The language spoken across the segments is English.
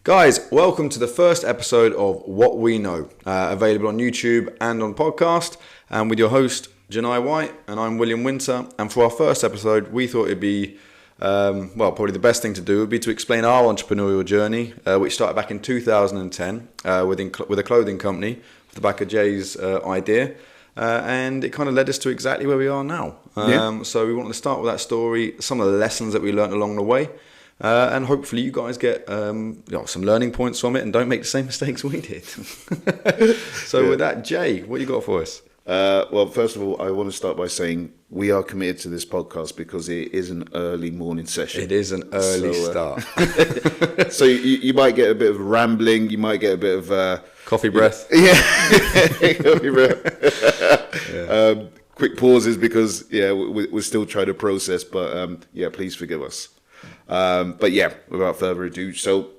Guys, welcome to the first episode of What We Know, available on YouTube and on podcast, and with your host, Janai White, and I'm William Winter. And for our first episode, we thought it'd be, probably the best thing to do would be to explain our entrepreneurial journey, which started back in 2010 with a clothing company off the back of Jay's idea. And it kind of led us to exactly where we are now. So we wanted to start with that story, some of the lessons that we learned along the way. And hopefully you guys get some learning points from it and don't make the same mistakes we did. With that, Jay, what you got for us? Well, first of all, I want to start by saying we are committed to this podcast because it is an early morning session. It is an early start. So you might get a bit of rambling. You might get a bit of... coffee breath. Coffee breath. Quick pauses because, we're still trying to process. But, please forgive us. Without further ado, so,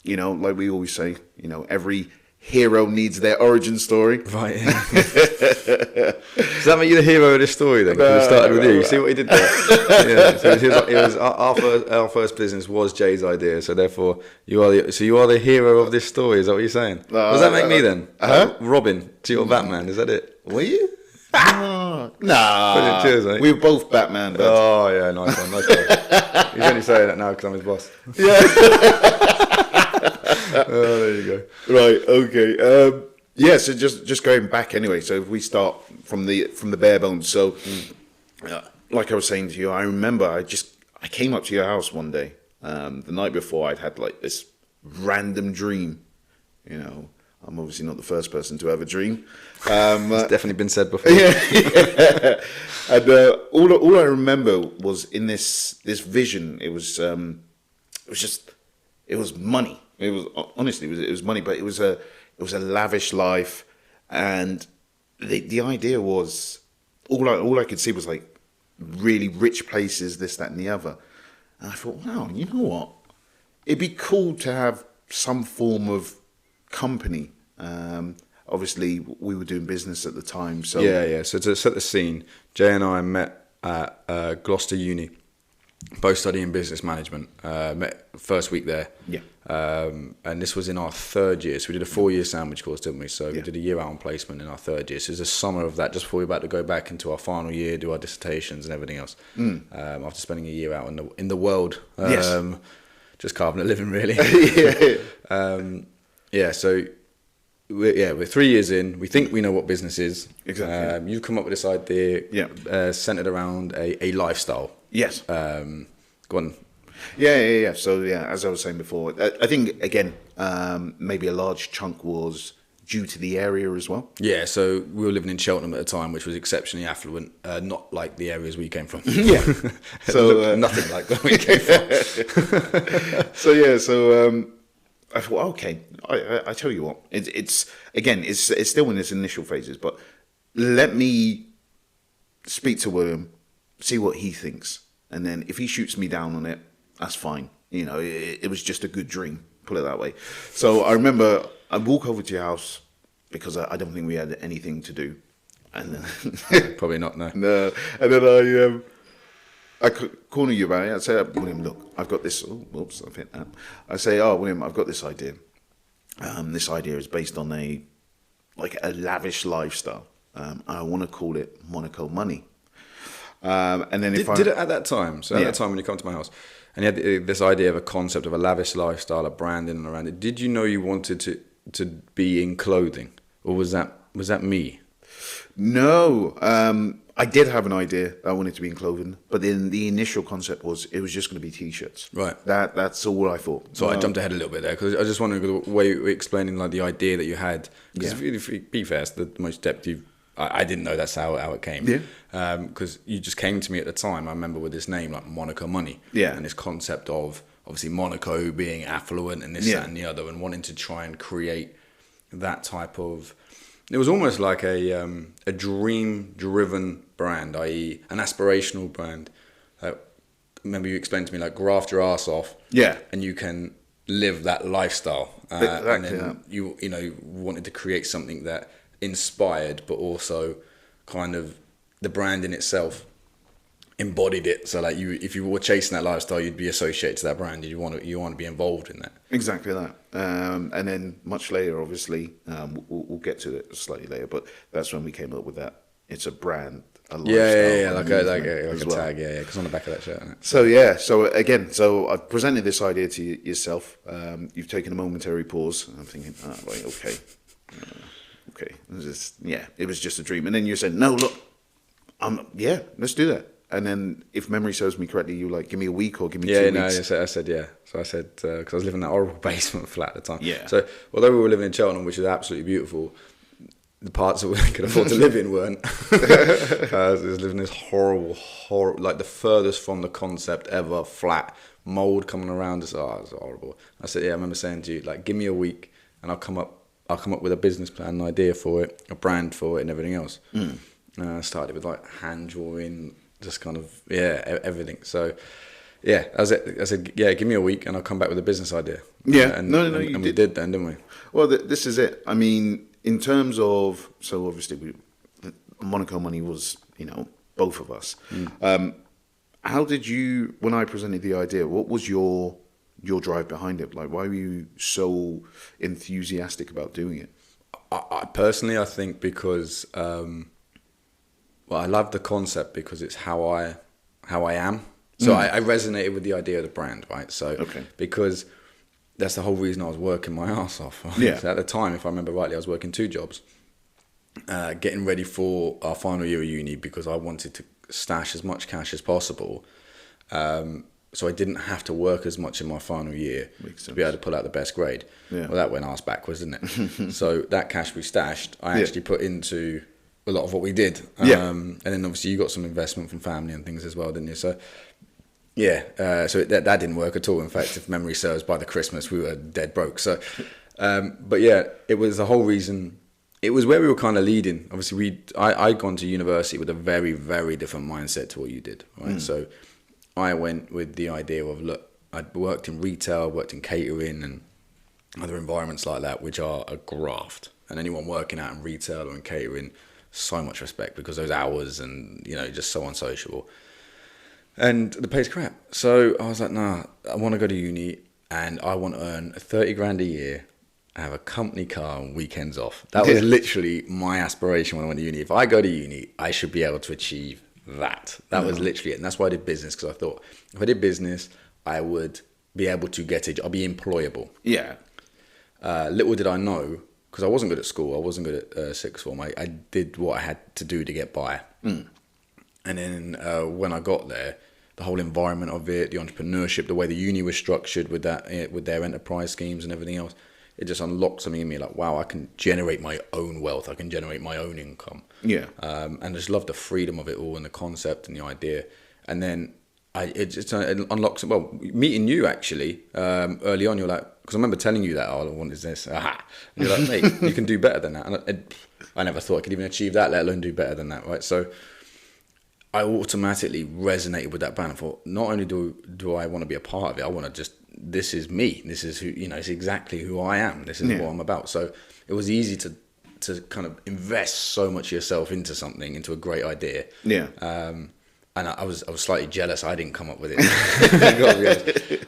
like we always say, every hero needs their origin story. Right, yeah. Does that make you the hero of this story then? Because we started with you. You see what he did there? So it was our first business was Jay's idea, so therefore you are the hero of this story, is that what you're saying? Does that make me then? Robin to your Batman, is that it? Were you? Nah. Cheers, mate. We were both Batman. But... Oh, yeah, nice one. He's only saying that now because I'm his boss. Yeah. Oh, there you go. Right, okay. So just going back anyway. So if we start from the bare bones. So, like I was saying to you, I remember I came up to your house one day. The night before, I'd had like this random dream, I'm obviously not the first person to ever dream. It's definitely been said before. Yeah. And all I remember was in this vision. It was money. It was honestly it was money, but it was a lavish life, and the idea was all I could see was like really rich places, this, that, and the other. And I thought, wow, you know what? It'd be cool to have some form of company. Obviously we were doing business at the time, so so to set the scene, Jay and I met at Gloucester Uni, both studying business management. Met first week there, and this was in our third year, so we did a 4-year sandwich course, didn't we? So we did a year out on placement in our third year, so it was the summer of that, just before we were about to go back into our final year, do our dissertations and everything else. After spending a year out in the world, just carving a living really. So we're 3 years in. We think we know what business is. Exactly. You've come up with this idea, centered around a lifestyle. Yes. Go on. Yeah. So as I was saying before, I think again, maybe a large chunk was due to the area as well. Yeah. So we were living in Cheltenham at the time, which was exceptionally affluent, not like the areas we came from. Yeah. So nothing like where we came from. So I thought, okay, I tell you what, it's still in its initial phases, but let me speak to William, see what he thinks, and then if he shoots me down on it, that's fine. It was just a good dream, put it that way. So I remember I walk over to your house because I don't think we had anything to do, and then probably not, no. No, and then I corner you about it. I say, William, look, I've got this. Oh, whoops, I've hit that. I say, William, I've got this idea. This idea is based on a lavish lifestyle. I want to call it Monaco Money. And then did it at that time? So at that time when you come to my house, and you had this idea of a concept of a lavish lifestyle, a branding and around it. Did you know you wanted to be in clothing, or was that me? No. I did have an idea I wanted to be in clothing, but then the initial concept was it was just going to be T-shirts. Right. That's all I thought. So I jumped ahead a little bit there because I just wondering the way you were explaining the idea that you had. Because if you be fair, it's the most depth I didn't know that's how it came. Yeah. Because you just came to me at the time. I remember with this name like Monaco Money. Yeah. And this concept of obviously Monaco being affluent and this, that, and the other, and wanting to try and create that type of. It was almost like a dream-driven brand, i.e. an aspirational brand. Remember you explained to me, like, graft your ass off, and you can live that lifestyle. Exactly. And then you wanted to create something that inspired, but also kind of the brand in itself embodied it. So like if you were chasing that lifestyle, you'd be associated to that brand. You want to be involved in that. Exactly that. And then much later, obviously, we'll get to it slightly later, but that's when we came up with that. It's a brand, a lifestyle. Like a tag, because on the back of that shirt. So I've presented this idea to yourself. You've taken a momentary pause. I'm thinking, right, okay. It was just a dream. And then you said, no, look, let's do that. And then, if memory serves me correctly, you were like, give me a week or give me 2 weeks. I said, yeah. So I said, because I was living in that horrible basement flat at the time. Yeah. So although we were living in Cheltenham, which is absolutely beautiful, the parts that we could afford to live in weren't. I was living in this horrible, like the furthest from the concept ever, flat, mold coming around us. Oh, it was horrible. I said, I remember saying to you, like, give me a week and I'll come up with a business plan, an idea for it, a brand for it and everything else. I started with like hand drawing, just kind of, everything. So, I said, give me a week and I'll come back with a business idea. Yeah, and we did then, didn't we? Well, this is it. I mean, in terms of, so obviously Monaco Money was, both of us. How did you, when I presented the idea, what was your drive behind it? Like, why were you so enthusiastic about doing it? I personally, I think because, I love the concept because it's how I am. So I resonated with the idea of the brand, right? So because that's the whole reason I was working my ass off. Right? Yeah. So at the time, if I remember rightly, I was working 2 jobs, getting ready for our final year of uni because I wanted to stash as much cash as possible. So I didn't have to work as much in my final year to be able to pull out the best grade. Yeah. Well, that went arse backwards, didn't it? So that cash we stashed, I actually put into a lot of what we did. And then obviously you got some investment from family and things as well, didn't you? So so that didn't work at all. In fact, if memory serves, by the Christmas we were dead broke. So, it was the whole reason. It was where we were kind of leading. Obviously, I'd gone to university with a very, very different mindset to what you did, right? So I went with the idea of, look, I'd worked in retail, worked in catering and other environments like that, which are a graft. And anyone working out in retail or in catering, so much respect because those hours and, just so unsociable. And the pay's crap. So I was like, nah, I want to go to uni and I want to earn 30 grand a year, have a company car and weekends off. That was literally my aspiration when I went to uni. If I go to uni, I should be able to achieve that. That was literally it. And that's why I did business, because I thought if I did business, I would be able to get a job. I'll be employable. Yeah. Little did I know, because I wasn't good at school. I wasn't good at sixth form. I did what I had to do to get by. And then when I got there, the whole environment of it, the entrepreneurship, the way the uni was structured with that, with their enterprise schemes and everything else, it just unlocked something in me like, wow, I can generate my own wealth. I can generate my own income. Yeah. And I just love the freedom of it all and the concept and the idea. And then it unlocks, well, meeting you actually, early on, you're like, because I remember telling you that, all I want is this. Aha. And you're like, mate, you can do better than that. And I never thought I could even achieve that, let alone do better than that, right? So I automatically resonated with that brand. I thought, not only do I want to be a part of it, I want to just, this is me. This is who, it's exactly who I am. This is what I'm about. So it was easy to kind of invest so much of yourself into something, into a great idea. Yeah. And I was slightly jealous I didn't come up with it.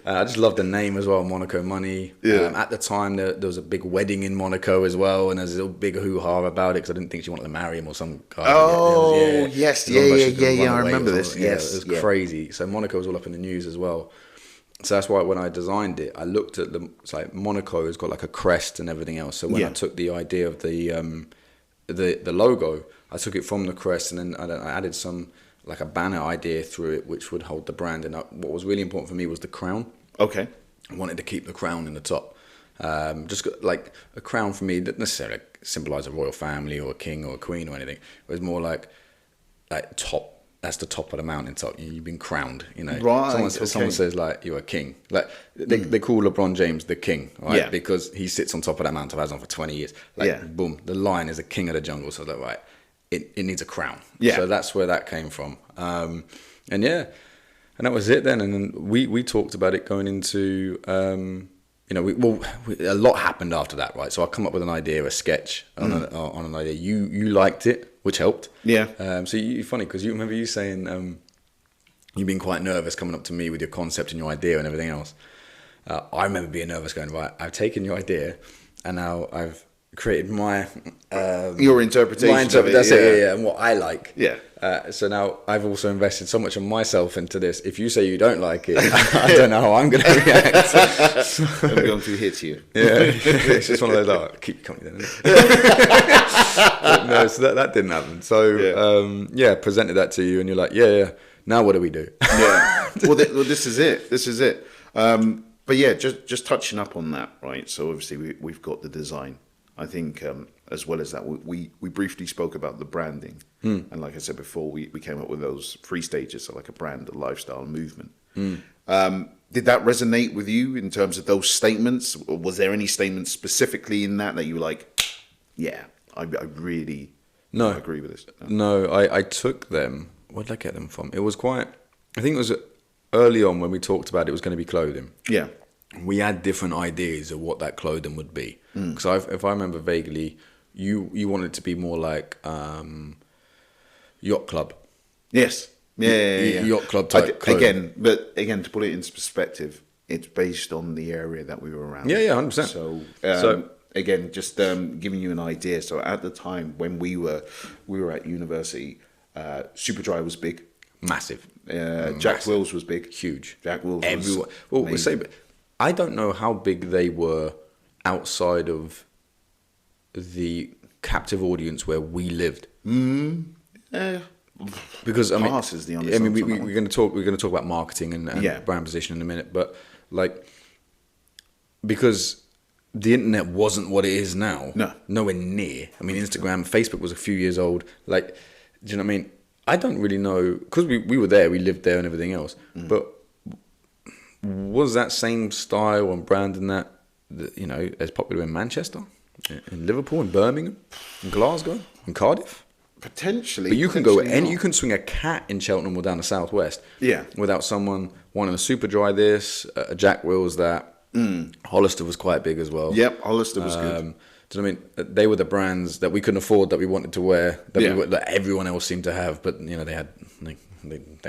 I just loved the name as well, Monaco Money. Yeah. At the time, there was a big wedding in Monaco as well, and there's a big hoo-ha about it because I didn't think she wanted to marry him or some guy. Oh, yes. I remember this. Yes. It was crazy. So Monaco was all up in the news as well. So that's why when I designed it, I looked at it's like Monaco has got like a crest and everything else. So when I took the idea of the logo, I took it from the crest and then I added some, like a banner idea through it, which would hold the brand. And what was really important for me was the crown. Okay. I wanted to keep the crown in the top. Just like a crown for me didn't necessarily symbolize a royal family or a king or a queen or anything. It was more like top. That's the top of the mountaintop. You've been crowned, Right. Someone says like you're a king. Like they call LeBron James the king, right? Yeah. Because he sits on top of that mountain, has on for 20 years. Boom, the lion is the king of the jungle. So like, right. It needs a crown. Yeah. So that's where that came from. And that was it then. And then we talked about it going into, a lot happened after that, right? So I come up with an idea, a sketch on an idea. You liked it, which helped. Yeah. So you're funny because you remember you saying, you've been quite nervous coming up to me with your concept and your idea and everything else. I remember being nervous, going, right, I've taken your idea, and now I've created my your interpretation. That's it, yeah, and what I like. Yeah. So now I've also invested so much of myself into this. If you say you don't like it, I don't know how I'm going to react. I'm going to hit you. Yeah, it's just one of those. Oh, keep your company then. No, so that didn't happen. So presented that to you, and you're like, yeah. Now what do we do? Yeah. Well, this is it. This is it. But yeah, just touching up on that, right? So obviously we've got the design. I think as well as that, we briefly spoke about the branding. And like I said before, we came up with those 3 stages, so like a brand, a lifestyle, and movement. Did that resonate with you in terms of those statements? Or was there any statements specifically in that you were like, yeah, I really agree with this? No, I took them. Where did I get them from? It was quite, I think it was early on when we talked about it was going to be clothing. Yeah. We had different ideas of what that clothing would be. Because if I remember vaguely, you wanted it to be more like yacht club. Yes. Yeah. Yacht club type clothing. Again, to put it into perspective, it's based on the area that we were around. Yeah, 100%. So again, just giving you an idea. So at the time when we were at university, Superdry was big. Massive. Jack Wills was big. Huge. Jack Wills was amazing. I don't know how big they were outside of the captive audience where we lived. Because I mean, is the honest we're going to talk about marketing and brand position in a minute, but like, because the internet wasn't what it is now. No, nowhere near. I mean, Instagram, Facebook was a few years old. Like, do you know what I mean? I don't really know, because we were there, we lived there and everything else. But was that same style and brand and that as popular in Manchester, in Liverpool, in Birmingham, in Glasgow, in Cardiff? Potentially. But you can you can swing a cat in Cheltenham or down the southwest. Yeah. Without someone wanting a Superdry this, a Jack Wills that. Hollister was quite big as well. Yep, Hollister was good. Do you know what I mean? They were the brands that we couldn't afford that we wanted to wear, that everyone else seemed to have, but they're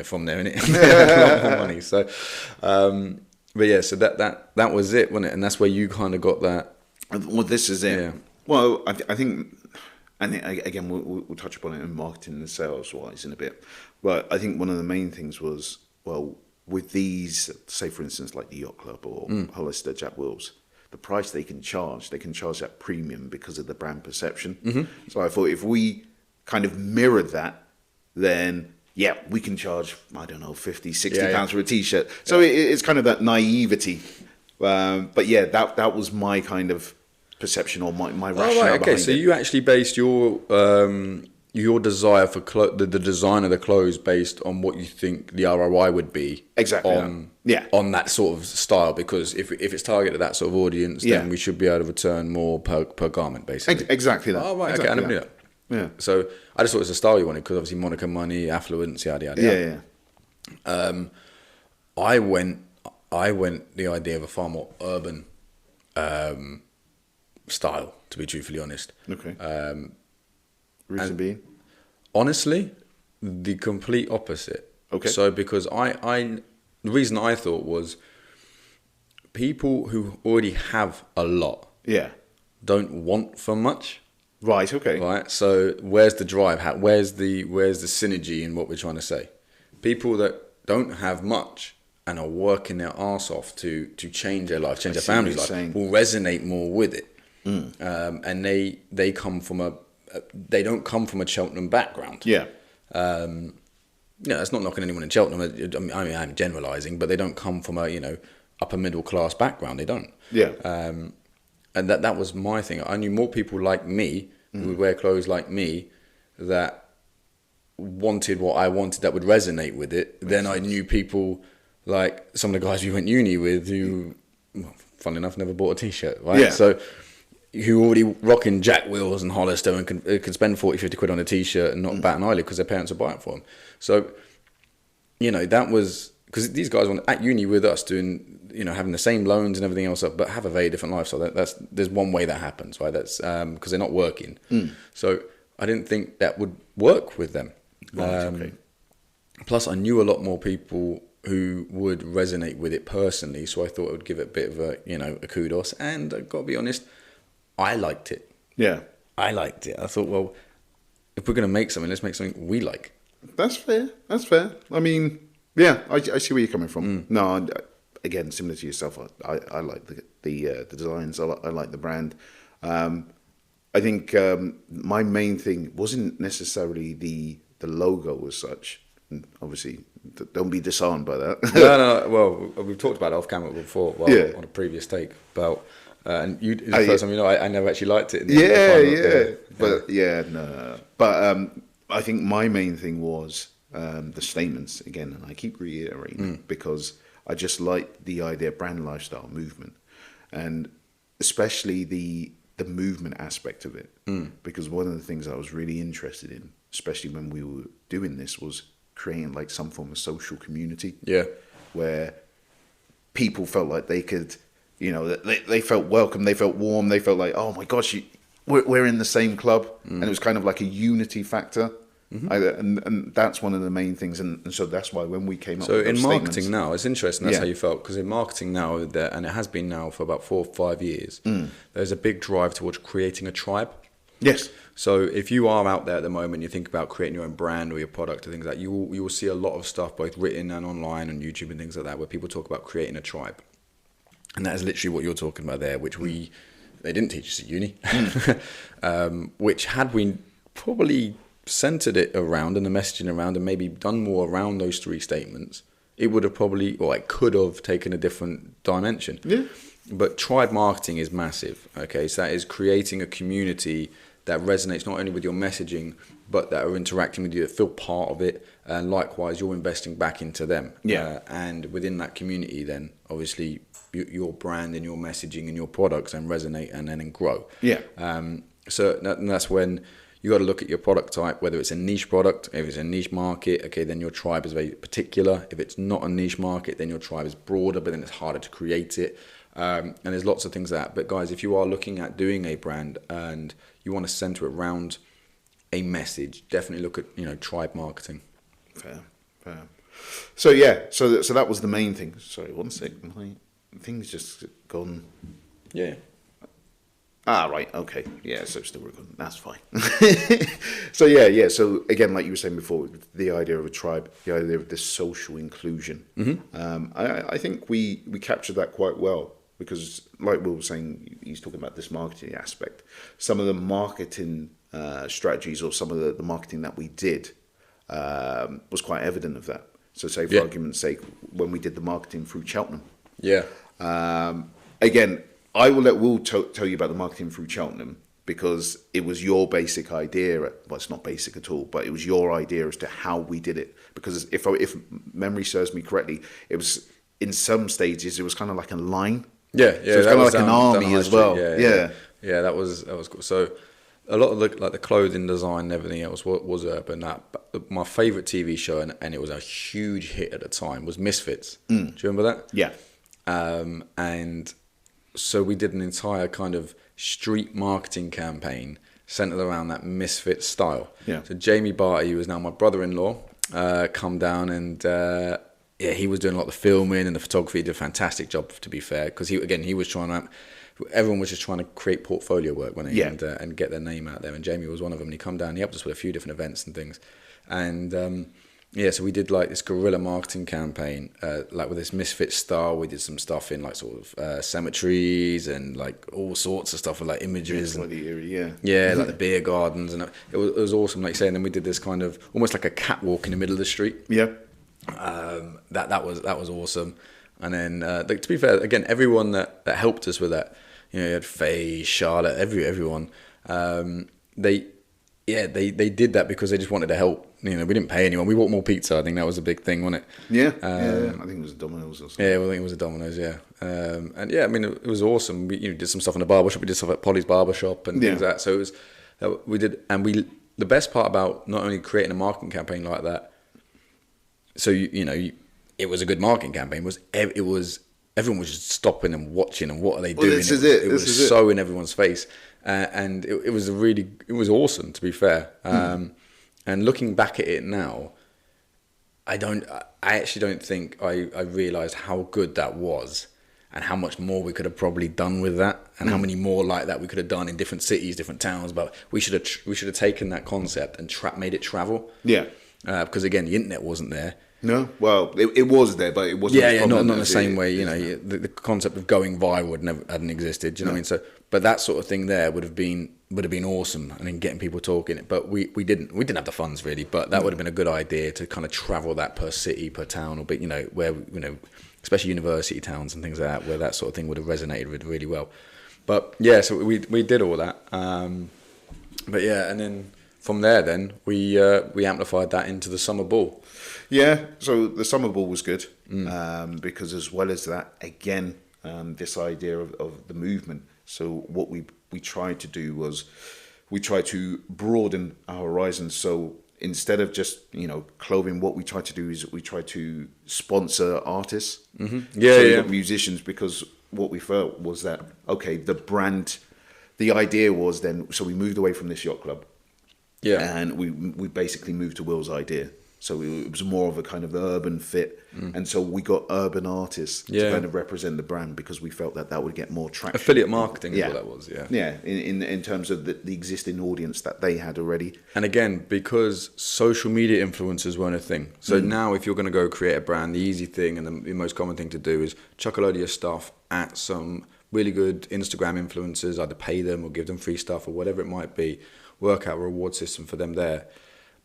from there, innit? They had a lot more money. So, but yeah, so that was it, wasn't it? And that's where you kind of got that. Well, this is it. Yeah. Well, I think, and again, we'll touch upon it in marketing and sales wise in a bit. But I think one of the main things was, well, with these, say for instance, like the Yacht Club or Hollister, Jack Wills, the price they can charge that premium because of the brand perception. So I thought if we kind of mirrored that, then we can charge, I don't know, 50, 60 pounds for a t-shirt. So it's kind of that naivety. But yeah, that was my kind of perception or my rationale behind it. So you actually based your desire for the design of the clothes based on what you think the ROI would be on that sort of style, because if it's targeted at that sort of audience, then we should be able to return more per garment, basically. Exactly that. Oh, right, exactly I never knew that. Yeah. So I just thought it was a style you wanted, because obviously Monaco Money, affluence, yada yada. Yeah. I went the idea of a far more urban style, to be truthfully honest. Okay. Reason being? Honestly, the complete opposite. Okay. So because the reason I thought was people who already have a lot don't want for much. Right, okay. Right. So where's the drive? Where's the synergy in what we're trying to say? People that don't have much and are working their arse off to change their life, change their family's life, will resonate more with it. And they come from they don't come from a Cheltenham background. Yeah. It's not knocking anyone in Cheltenham. I mean, I'm generalising, but they don't come from a upper middle class background. They don't. Yeah. And that was my thing. I knew more people like me who would wear clothes like me that wanted what I wanted, that would resonate with it. Then I knew people like some of the guys we went uni with who, funnily enough, never bought a t-shirt. Right. Yeah. So, who already rocking Jack Wills and Hollister and could spend 40, 50 quid on a t-shirt and not bat an eyelid because their parents would buy it for them. So, that was, because these guys were at uni with us doing, having the same loans and everything else, but have a very different lifestyle. There's one way that happens, right? That's because they're not working. So I didn't think that would work with them. Right, okay. Plus, I knew a lot more people who would resonate with it personally, so I thought I would give it a bit of a kudos. And I've got to be honest, I liked it. Yeah. I liked it. I thought, well, if we're going to make something, let's make something we like. That's fair. I mean, yeah, I see where you're coming from. No, again, similar to yourself, I like the designs. I like the brand. I think my main thing wasn't necessarily the logo as such. And obviously, don't be disarmed by that. No. Well, we've talked about it off camera before. Well, on a previous take about. And you, the first time I never actually liked it. But I think my main thing was the statements again, and I keep reiterating it because I just like the idea of brand lifestyle movement, and especially the movement aspect of it. Because one of the things I was really interested in, especially when we were doing this, was creating like some form of social community. Yeah, where people felt like they could. They felt welcome, they felt warm, they felt like, oh my gosh, we're in the same club. And it was kind of like a unity factor. And that's one of the main things. And so that's why when we came up with those in marketing statements, now, it's interesting, that's how you felt. Because in marketing now, and it has been now for about 4 or 5 years, there's a big drive towards creating a tribe. Yes. So if you are out there at the moment, you think about creating your own brand or your product or things like that, you will see a lot of stuff, both written and online on YouTube and things like that, where people talk about creating a tribe. And that is literally what you're talking about there, which they didn't teach us at uni. Which had we probably centered it around and the messaging around and maybe done more around those 3 statements, it would have probably, or it could have taken a different dimension. Yeah. But tribe marketing is massive. Okay, so that is creating a community that resonates not only with your messaging, but that are interacting with you, that feel part of it. And likewise, you're investing back into them. Yeah. And within that community, then obviously your brand and your messaging and your products then resonate and then grow. Yeah. So that's when you got to look at your product type, whether it's a niche product, if it's a niche market, okay, then your tribe is very particular. If it's not a niche market, then your tribe is broader, but then it's harder to create it. And there's lots of things like that. But guys, if you are looking at doing a brand and you want to center it around a message, definitely look at tribe marketing. Fair. So yeah, so that was the main thing. Sorry, one second. My thing's just gone. Yeah. Right. Okay. Yeah. So still recording. That's fine. So yeah. So again, like you were saying before, the idea of a tribe, the idea of this social inclusion. I think we captured that quite well because, like Will was saying, he's talking about this marketing aspect. Some of the marketing strategies or some of the marketing that we did was quite evident of that. So say for argument's sake, when we did the marketing through Cheltenham. Yeah. Again, I will let Will tell you about the marketing through Cheltenham because it was your basic idea. Well, it's not basic at all, but it was your idea as to how we did it. Because if memory serves me correctly, it was in some stages it was kind of like a line. Yeah. So it was kind of like an army as well. Yeah. That was cool. So a lot of the clothing design and everything else was urban. But my favourite TV show, and it was a huge hit at the time, was Misfits. Do you remember that? Yeah. And so we did an entire kind of street marketing campaign centered around that Misfits style. Yeah. So Jamie Barty, who is now my brother-in-law, come down and he was doing a lot of the filming and the photography. He did a fantastic job, to be fair, because he was trying to. Everyone was just trying to create portfolio work, wasn't he? Yeah. And get their name out there. And Jamie was one of them. And he come down. He helped us with a few different events and things. And so we did like this guerrilla marketing campaign, like with this Misfit style. We did some stuff in like sort of cemeteries and like all sorts of stuff with like images. Like the beer gardens, and it was awesome. Like you say, and then we did this kind of almost like a catwalk in the middle of the street. Yeah, that was awesome. And then to be fair, again, everyone that helped us with that, you had Faye, Charlotte, everyone. They did that because they just wanted to help. We didn't pay anyone. We bought more pizza. I think that was a big thing, wasn't it? Yeah. I think it was Domino's or something. Yeah, I think it was a Domino's. Yeah. And yeah, I mean, it was awesome. We did some stuff in the barbershop. We did stuff at Polly's barbershop and things like that. So it was we did, and the best part about not only creating a marketing campaign like that. So it was a good marketing campaign. It was everyone was just stopping and watching and what are they doing? This is it. It was so in everyone's face, and it was awesome, to be fair. And looking back at it now, I actually don't think I realised how good that was, and how much more we could have probably done with that, and how many more like that we could have done in different cities, different towns. But we should have taken that concept and made it travel. Yeah. Because again, the internet wasn't there. No, well, it was there, but it wasn't. Not in the same way. You know, the concept of going viral hadn't existed. Do you know what I mean? So, but that sort of thing there would have been awesome, and then getting people talking. But we didn't have the funds really. But that would have been a good idea to kind of travel that per city, per town, or where especially university towns and things like that, where that sort of thing would have resonated with really well. But yeah, so we did all that. But yeah, and then from there, we amplified that into the summer ball. Yeah, so the summer ball was good because as well as that, again, this idea of the movement. So what we tried to do was we tried to broaden our horizons. So instead of just clothing, what we tried to do is we tried to sponsor artists, musicians, because what we felt was that the idea was then. So we moved away from this yacht club, and we basically moved to Will's idea. So it was more of a kind of urban fit. And so we got urban artists to kind of represent the brand, because we felt that would get more traction. Affiliate marketing is what that was, in terms of the existing audience that they had already. And again, because social media influencers weren't a thing. So now if you're going to go create a brand, the easy thing and the most common thing to do is chuck a load of your stuff at some really good Instagram influencers, either pay them or give them free stuff or whatever it might be, work out a reward system for them there.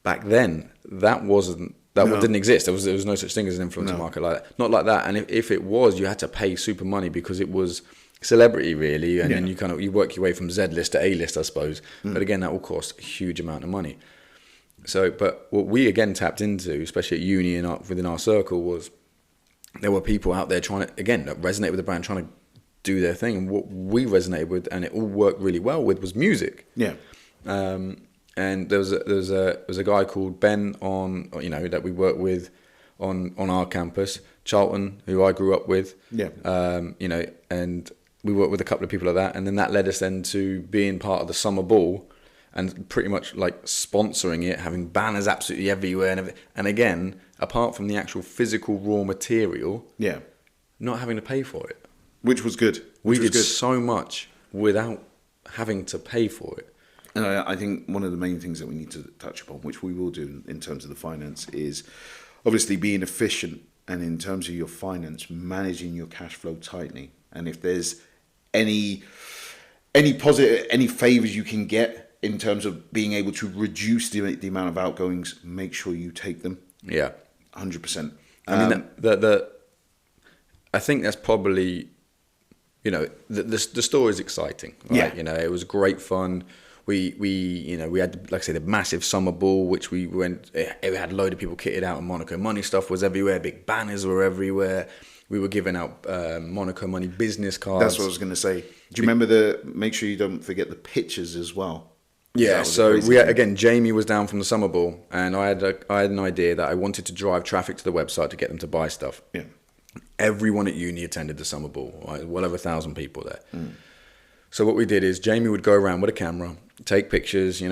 Back then, that didn't exist. There was no such thing as an influencer market like that. Not like that. And if it was, you had to pay super money because it was celebrity really, and then you work your way from Z list to A list, I suppose. But again, that will cost a huge amount of money. So, but what we again tapped into, especially at uni and within our circle, was there were people out there trying to resonate with the brand, trying to do their thing. And what we resonated with, and it all worked really well with, was music. Yeah. And there was a guy called Ben that we worked with on our campus, Charlton, who I grew up with. Yeah. And we worked with a couple of people like that, and then that led us then to being part of the summer ball, and pretty much like sponsoring it, having banners absolutely everywhere, and again, apart from the actual physical raw material, not having to pay for it, which was good. We did so much without having to pay for it. And I think one of the main things that we need to touch upon, which we will do in terms of the finance, is obviously being efficient, and in terms of your finance, managing your cash flow tightly. And if there's any positive, any favors you can get in terms of being able to reduce the amount of outgoings, make sure you take them. Yeah, 100%. I mean, I think that's probably, the story is exciting. Right? Yeah, it was great fun. We had, like I say, the massive summer ball, which we went. It had a load of people kitted out, and Monaco Money stuff was everywhere. Big banners were everywhere. We were giving out Monaco Money business cards. That's what I was going to say. Do you remember make sure you don't forget the pictures as well? Yeah. So Jamie was down from the summer ball, and I had an idea that I wanted to drive traffic to the website to get them to buy stuff. Yeah. Everyone at uni attended the summer ball. Right? Well over 1,000 people there. So what we did is Jamie would go around with a camera, take pictures. It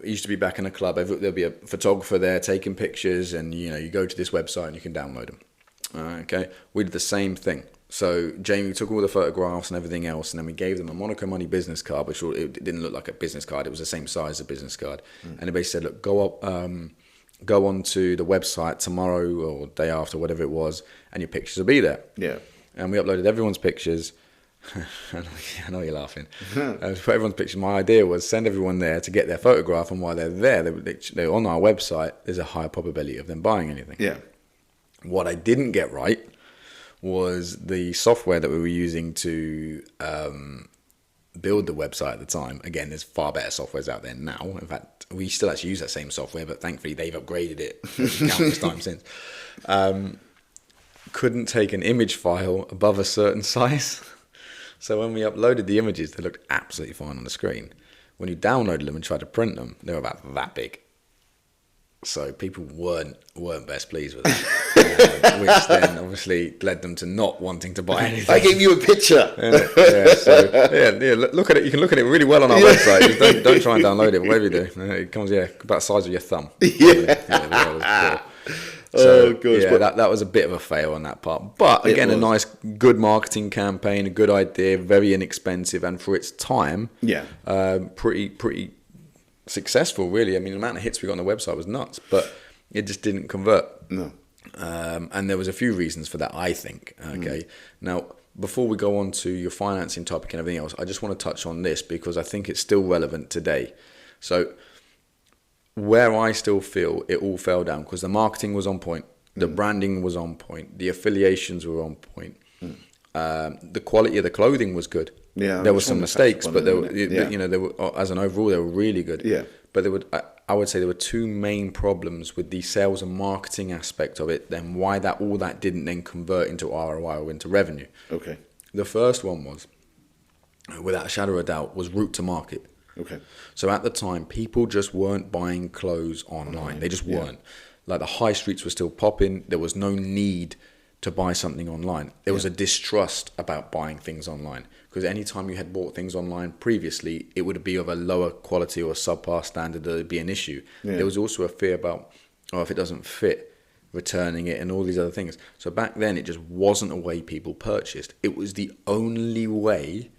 used to be back in a club. There'll be a photographer there taking pictures, and you go to this website and you can download them. Okay, we did the same thing. So Jamie took all the photographs and everything else, and then we gave them a Monaco Money business card, which it didn't look like a business card. It was the same size as a business card. And they basically said, look, go onto the website tomorrow or day after, whatever it was, and your pictures will be there. Yeah. And we uploaded everyone's pictures. I know you're laughing. For everyone's picture, my idea was send everyone there to get their photograph, and while they're there, they're on our website. There's a higher probability of them buying anything. Yeah. What I didn't get right was the software that we were using to build the website at the time. Again, there's far better softwares out there now. In fact, we still actually use that same software, but thankfully they've upgraded it countless times since. Couldn't take an image file above a certain size. So when we uploaded the images, they looked absolutely fine on the screen. When you downloaded them and tried to print them, they were about that big. So people weren't best pleased with that, which then obviously led them to not wanting to buy anything. I gave you a picture. Look at it. You can look at it really well on our website. Just don't try and download it. Whatever you do, it comes about the size of your thumb. So, gosh, yeah, that was a bit of a fail on that part. But again, a nice, good marketing campaign, a good idea, very inexpensive, and for its time, pretty successful, really. I mean, the amount of hits we got on the website was nuts, but it just didn't convert. No. And there was a few reasons for that, I think. Okay. Now, before we go on to your financing topic and everything else, I just want to touch on this because I think it's still relevant today. So where I still feel it all fell down, because the marketing was on point, the branding was on point, the affiliations were on point, the quality of the clothing was good. Yeah, there were some mistakes, but they were, as an overall, they were really good. Yeah. But I would say there were two main problems with the sales and marketing aspect of it, then why all that didn't then convert into ROI or into revenue. Okay. The first one was, without a shadow of a doubt, was route to market. Okay. So at the time, people just weren't buying clothes online. They just weren't. Like the high streets were still popping. There was no need to buy something online. There was a distrust about buying things online, because anytime you had bought things online previously, it would be of a lower quality or subpar standard. That would be an issue. Yeah. There was also a fear about, if it doesn't fit, returning it and all these other things. So back then, it just wasn't a way people purchased. It was the only way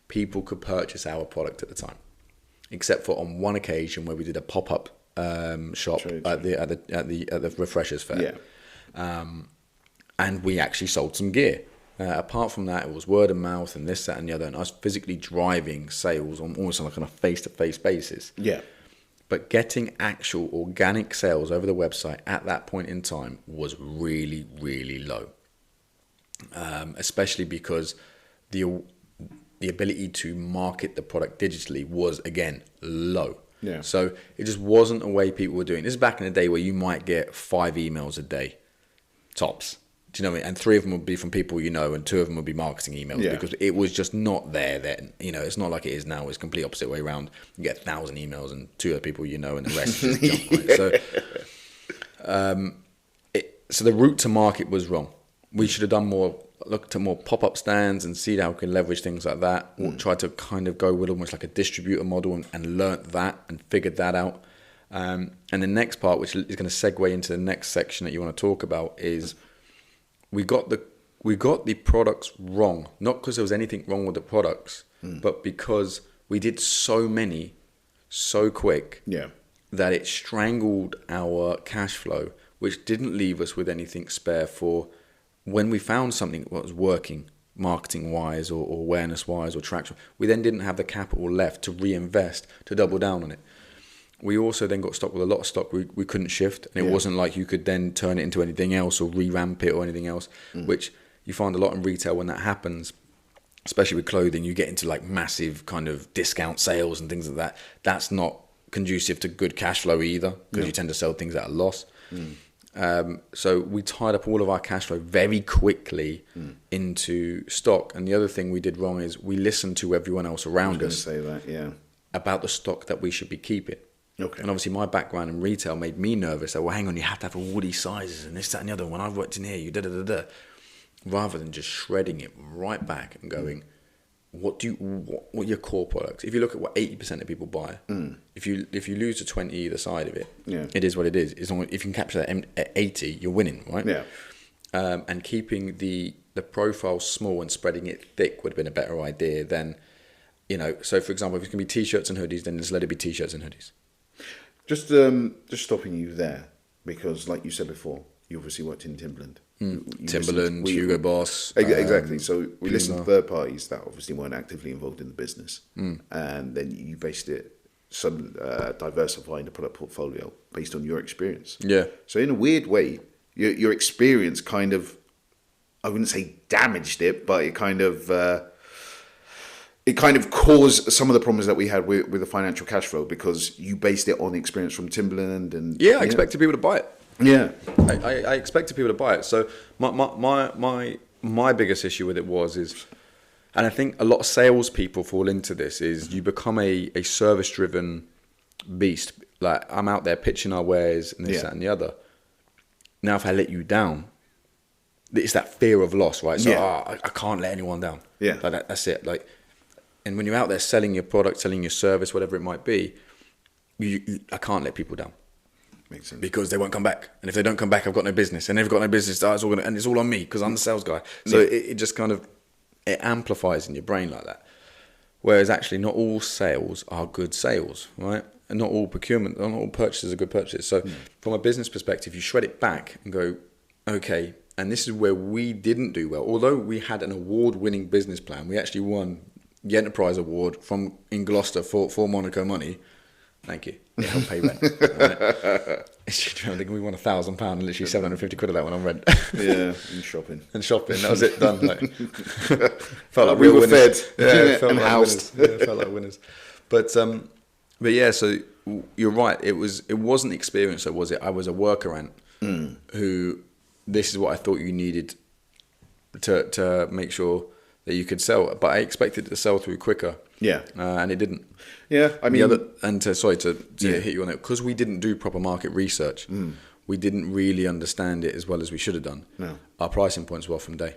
people could purchase our product at the time, except for on one occasion where we did a pop-up shop at the Refreshers Fair. Yeah. And we actually sold some gear. Apart from that, it was word of mouth and this, that, and the other, and us physically driving sales on almost like on a face-to-face basis. Yeah. But getting actual organic sales over the website at that point in time was really, really low. Especially because the ability to market the product digitally was, again, low. Yeah. So it just wasn't a way people were doing. This is back in the day where you might get 5 emails a day, tops. Do you know what I mean? And 3 of them would be from people you know, and 2 of them would be marketing emails, because it was just not there then. You know, it's not like it is now. It's complete opposite way around. You get 1,000 emails and 2 of the people you know, and the rest is junk. Right? So the route to market was wrong. We should have done more, looked at more pop-up stands and see how we can leverage things like that. Or try to kind of go with almost like a distributor model and learnt that and figured that out. And the next part, which is going to segue into the next section that you want to talk about, is we got the products wrong. Not because there was anything wrong with the products, but because we did so many so quick that it strangled our cash flow, which didn't leave us with anything spare for when we found something that was working marketing-wise or awareness-wise or traction. We then didn't have the capital left to reinvest, to double down on it. We also then got stuck with a lot of stock we couldn't shift, and it wasn't like you could then turn it into anything else or revamp it or anything else, which you find a lot in retail when that happens, especially with clothing. You get into like massive kind of discount sales and things like that. That's not conducive to good cash flow either, because you tend to sell things at a loss. So we tied up all of our cash flow very quickly into stock. And the other thing we did wrong is we listened to everyone else around us about the stock that we should be keeping. Okay. And obviously my background in retail made me nervous. So, well, hang on, you have to have all these sizes and this, that, and the other. When I worked in here, you da-da-da-da. Rather than just shredding it right back and going, what are your core products? If you look at what 80% of people buy, if you lose to 20 either side of it, it is what it is. It's only, if you can capture that at 80, you're winning, right? Yeah. And keeping the profile small and spreading it thick would have been a better idea than, so for example, if it's going to be t-shirts and hoodies, then just let it be t-shirts and hoodies. Just stopping you there, because like you said before, you obviously worked in Timberland. Timberland, Hugo Boss. Exactly. So we listened to third parties that obviously weren't actively involved in the business. And then you based it, diversifying the product portfolio based on your experience. Yeah. So in a weird way, your experience kind of, I wouldn't say damaged it, but it kind of caused some of the problems that we had with the financial cash flow, because you based it on experience from Timberland and I expected people to buy it. Yeah, I expected people to buy it. So my biggest issue with it is, and I think a lot of salespeople fall into this, is you become a service driven beast. Like, I'm out there pitching our wares and this, that, and the other. Now, if I let you down, it's that fear of loss, right? So I can't let anyone down. Yeah, like that's it. Like. And when you're out there selling your product, selling your service, whatever it might be, I can't let people down. Makes sense. Because they won't come back, and if they don't come back, I've got no business, and they've got no business. And it's all on me because I'm the sales guy. So it just kind of it amplifies in your brain like that. Whereas actually, not all sales are good sales, right? And not all procurement, not all purchases are good purchases. So from a business perspective, you shred it back and go, okay. And this is where we didn't do well. Although we had an award-winning business plan, we actually won the Enterprise Award in Gloucester for Monaco Money. Thank you. It helped pay rent. Right? I think we won £1,000 and literally 750 quid of that went on rent. Yeah, and shopping. That was it, done. Like, felt like we were winners. fed Felt and like housed. Winners. Yeah, felt like winners. But yeah, so you're right. It wasn't experience, though, was it? I was a worker ant who. This is what I thought you needed to make sure that you could sell, but I expected it to sell through quicker. Yeah, and it didn't. Yeah, I mean, sorry to hit you on it, because we didn't do proper market research. We didn't really understand it as well as we should have done. No, our pricing points were off from day.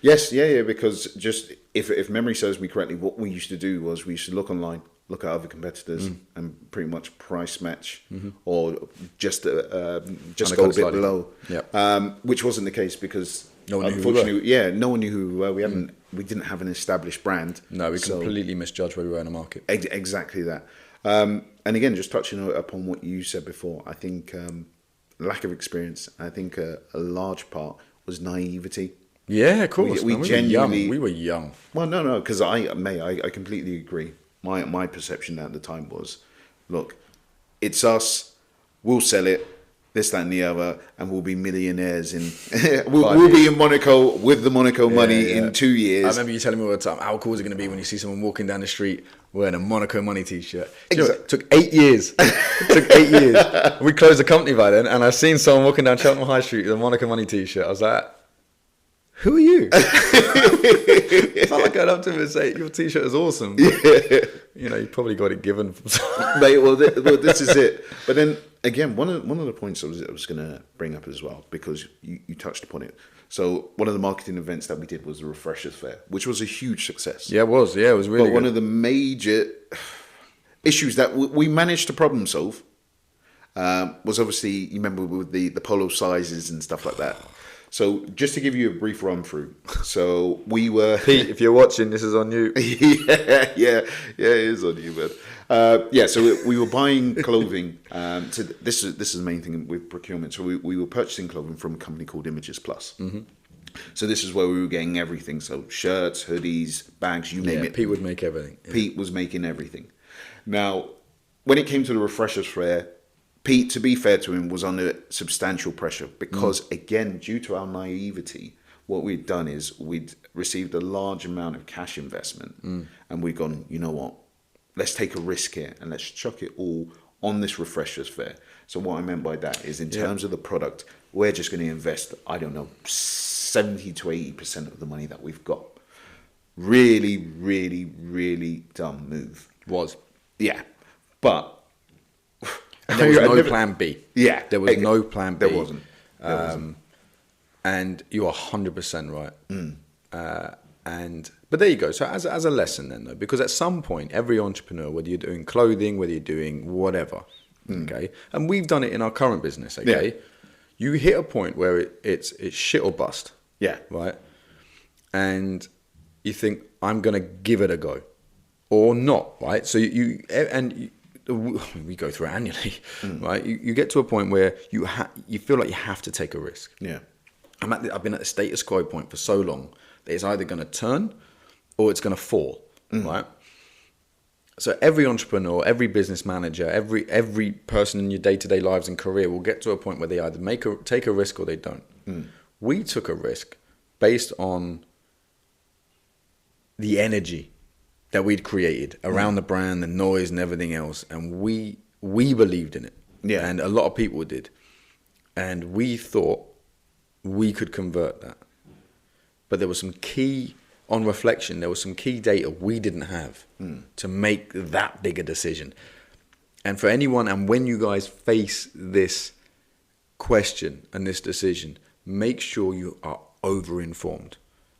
Yes, yeah, because just if memory serves me correctly, what we used to do was we used to look online, look at other competitors, and pretty much price match, or just go a bit below. Yep. Which wasn't the case because no one knew who we were. No one knew who we were. We didn't have an established brand. No, we completely misjudged where we were in the market. Exactly that. And again, just touching upon what you said before, I think lack of experience. I think a large part was naivety. Yeah, of course. We genuinely we were young. Well, no, because I completely agree. My perception at the time was, look, it's us. We'll sell it. This, that, and the other, and we'll be millionaires we'll be in Monaco with the Monaco money in 2 years. I remember you telling me all the time, how cool is it going to be when you see someone walking down the street wearing a Monaco Money t-shirt? Exactly. It took 8 years. We closed the company by then, and I've seen someone walking down Cheltenham High Street with a Monaco Money t-shirt. I was like, who are you? I felt like going up to him and say, your t-shirt is awesome. But, you probably got it given from someone. Mate, well, this is it. But then, again, one of the points I was going to bring up as well, because you touched upon it. So one of the marketing events that we did was the Refreshers Fair, which was a huge success. Yeah, it was. Yeah, it was really good. One of the major issues that we managed to problem solve was obviously, you remember with the polo sizes and stuff like that. So just to give you a brief run through, so we were Pete, if you're watching, this is on you. yeah, it is on you, man. So we were buying clothing. This is the main thing with procurement. So we were purchasing clothing from a company called Images Plus. Mm-hmm. So this is where we were getting everything. So shirts, hoodies, bags, you name it. Pete would make everything. Yeah. Pete was making everything. Now, when it came to the Refreshers Fair, Pete, to be fair to him, was under substantial pressure because, again, due to our naivety, what we'd done is we'd received a large amount of cash investment and we'd gone, you know what, let's take a risk here and let's chuck it all on this Refreshers Fair. So what I meant by that is in terms of the product, we're just going to invest, 70 to 80% of the money that we've got. Really, really, really dumb move. Was. Yeah. But... And there was no plan B. Yeah. There was no plan B. There wasn't. And you're 100% right. But there you go. So as a lesson then, though, because at some point, every entrepreneur, whether you're doing clothing, whether you're doing whatever, okay, and we've done it in our current business, okay, you hit a point where it's shit or bust. Yeah. Right? And you think, I'm going to give it a go. Or not, right? So we go through it annually, right? You get to a point where you feel like you have to take a risk. Yeah, I've been at the status quo point for so long that it's either going to turn or it's going to fall, right? So every entrepreneur, every business manager, every person in your day-to-day lives and career will get to a point where they either take a risk or they don't. We took a risk based on the energy that we'd created around the brand, the noise and everything else. And we believed in it. Yeah. And a lot of people did. And we thought we could convert that. But there was some key, on reflection, there was some key data we didn't have to make that bigger decision. And for anyone, and when you guys face this question and this decision, make sure you are over-informed.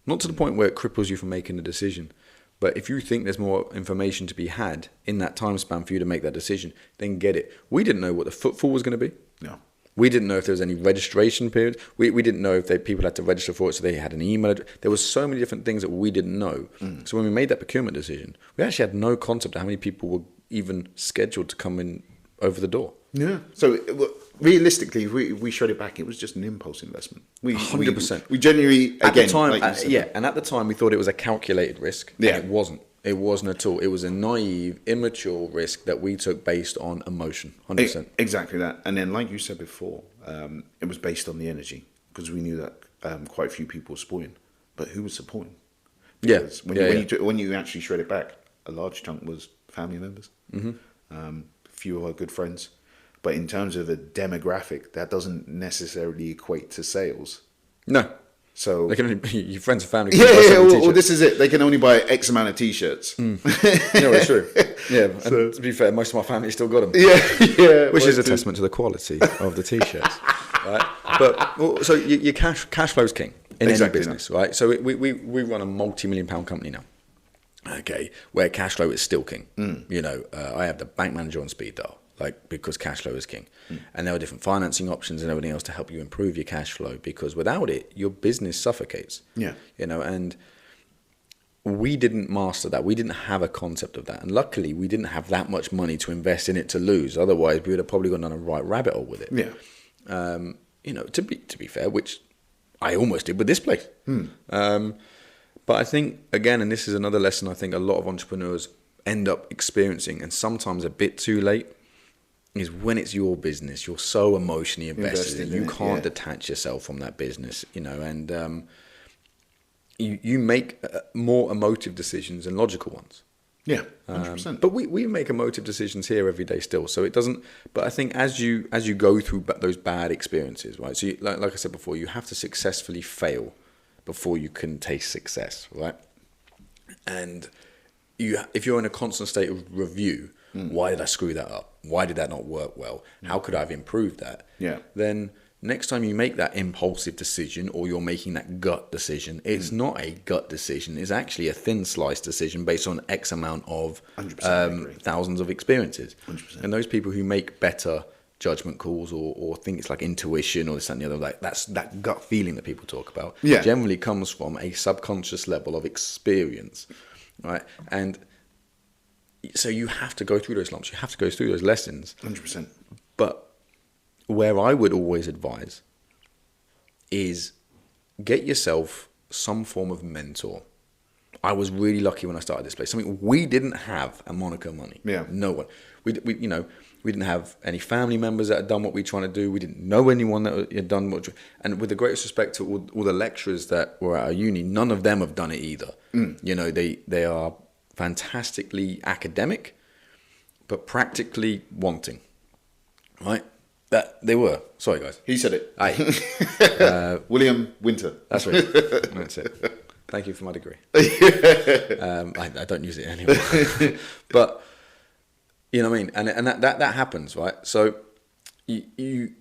Not to the point where it cripples you from making a decision. But if you think there's more information to be had in that time span for you to make that decision, then get it. We didn't know what the footfall was going to be. No. We didn't know if there was any registration period. We didn't know if people had to register for it, so they had an email address. There was so many different things that we didn't know. So when we made that procurement decision, we actually had no concept of how many people were even scheduled to come in over the door. Yeah. So realistically, if we showed it back, it was just an impulse investment. 100%. We genuinely, again, At the time, like you said, and at the time we thought it was a calculated risk. Yeah. And it wasn't. It wasn't at all. It was a naive, immature risk that we took based on emotion. 100%. Exactly that. And then, like you said before, it was based on the energy, because we knew that quite a few people were supporting. But who was supporting? Because when you actually shred it back, a large chunk was family members, a few of our good friends. But in terms of a demographic, that doesn't necessarily equate to sales. No. So they can only be your friends and family. Well, this is it. They can only buy X amount of T-shirts. No, it's true. Yeah, and to be fair, most of my family still got them. Yeah. Which is a testament to the quality of the T-shirts, right? But so your cash flow is king in any business, right? So we run a multi-million-pound company now, okay, where cash flow is still king. You know, I have the bank manager on speed dial, like, because cash flow is king. And there are different financing options and everything else to help you improve your cash flow, because without it, your business suffocates. Yeah. You know, and we didn't master that. We didn't have a concept of that. And luckily, we didn't have that much money to invest in it to lose. Otherwise, we would have probably gone down a right rabbit hole with it. Yeah. You know, to be fair, which I almost did with this place. But I think, again, and this is another lesson I think a lot of entrepreneurs end up experiencing, and sometimes a bit too late, is when it's your business, you're so emotionally invested in it, you can't detach yourself from that business, you know, and you make more emotive decisions than logical ones. Yeah, 100%. But we make emotive decisions here every day still, so it doesn't. But I think as you go through those bad experiences, right? So like I said before, you have to successfully fail before you can taste success, right? And if you're in a constant state of review, why did I screw that up? Why did that not work well? How could I have improved that? Yeah. Then next time you make that impulsive decision, or you're making that gut decision, it's not a gut decision. It's actually a thin slice decision based on X amount of thousands of experiences. 100%. And those people who make better judgment calls or think it's like intuition or this and the other, like that's that gut feeling that people talk about, generally comes from a subconscious level of experience, right? And so you have to go through those lumps, you have to go through those lessons. 100%. But where I would always advise is get yourself some form of mentor. I was really lucky when I started this place. Something we didn't have at Monaco Money. Yeah. No one. We didn't have any family members that had done what we were trying to do. We didn't know anyone that had done what. And with the greatest respect to all the lecturers that were at our uni, none of them have done it either. You know, they are fantastically academic, but practically wanting. Right? That they were. Sorry, guys. He said it. Aye. William Winter. That's right. That's it. Thank you for my degree. I don't use it anymore. But you know what I mean? And that happens, right? So you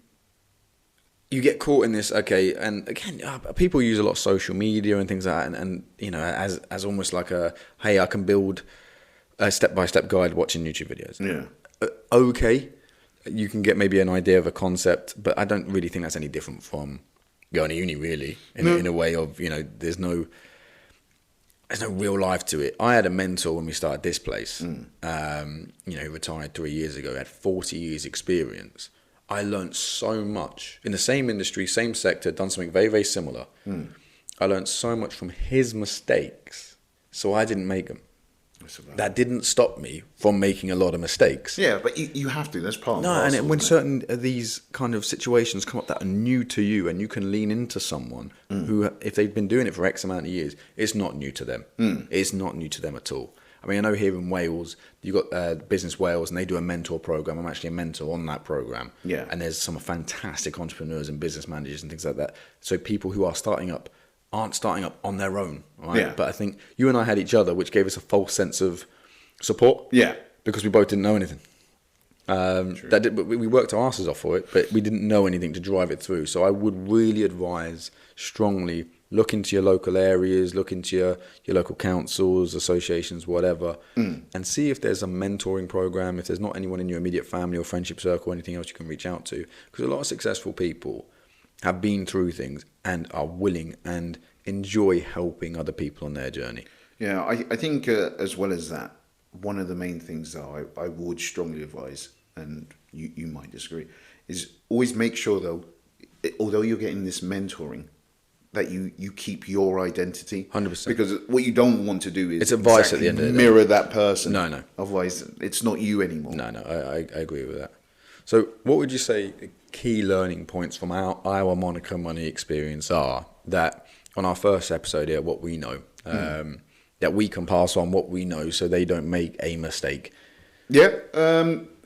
get caught in this, okay, and again, people use a lot of social media and things like that, and you know, as almost like hey, I can build a step-by-step guide watching YouTube videos. Yeah. Okay, you can get maybe an idea of a concept, but I don't really think that's any different from going to uni, really, in a way of, you know, there's no real life to it. I had a mentor when we started this place, you know, who retired 3 years ago, had 40 years experience. I learned so much in the same industry, same sector, done something very, very similar. I learned so much from his mistakes, so I didn't make them. That didn't stop me from making a lot of mistakes. Yeah, but you have to. That's part of it. No, and when certain of these kind of situations come up that are new to you, and you can lean into someone who, if they've been doing it for X amount of years, it's not new to them. It's not new to them at all. I mean, I know here in Wales, you've got Business Wales, and they do a mentor program. I'm actually a mentor on that program. Yeah. And there's some fantastic entrepreneurs and business managers and things like that. So people who are starting up aren't starting up on their own, right? Yeah. But I think you and I had each other, which gave us a false sense of support. Yeah. Because we both didn't know anything. But we worked our asses off for it, but we didn't know anything to drive it through. So I would really advise strongly look into your local areas, look into your local councils, associations, whatever, and see if there's a mentoring program, if there's not anyone in your immediate family or friendship circle or anything else you can reach out to. Because a lot of successful people have been through things and are willing and enjoy helping other people on their journey. Yeah, I think as well as that, one of the main things that I would strongly advise, and you might disagree, is always make sure though, although you're getting this mentoring, that you keep your identity. 100%. Because what you don't want to do is it's advice at the end of the day. Mirror that person. No. Otherwise, it's not you anymore. No, I agree with that. So what would you say key learning points from our Monaco Money experience are that on our first episode here, what we know, that we can pass on what we know so they don't make a mistake? Yeah.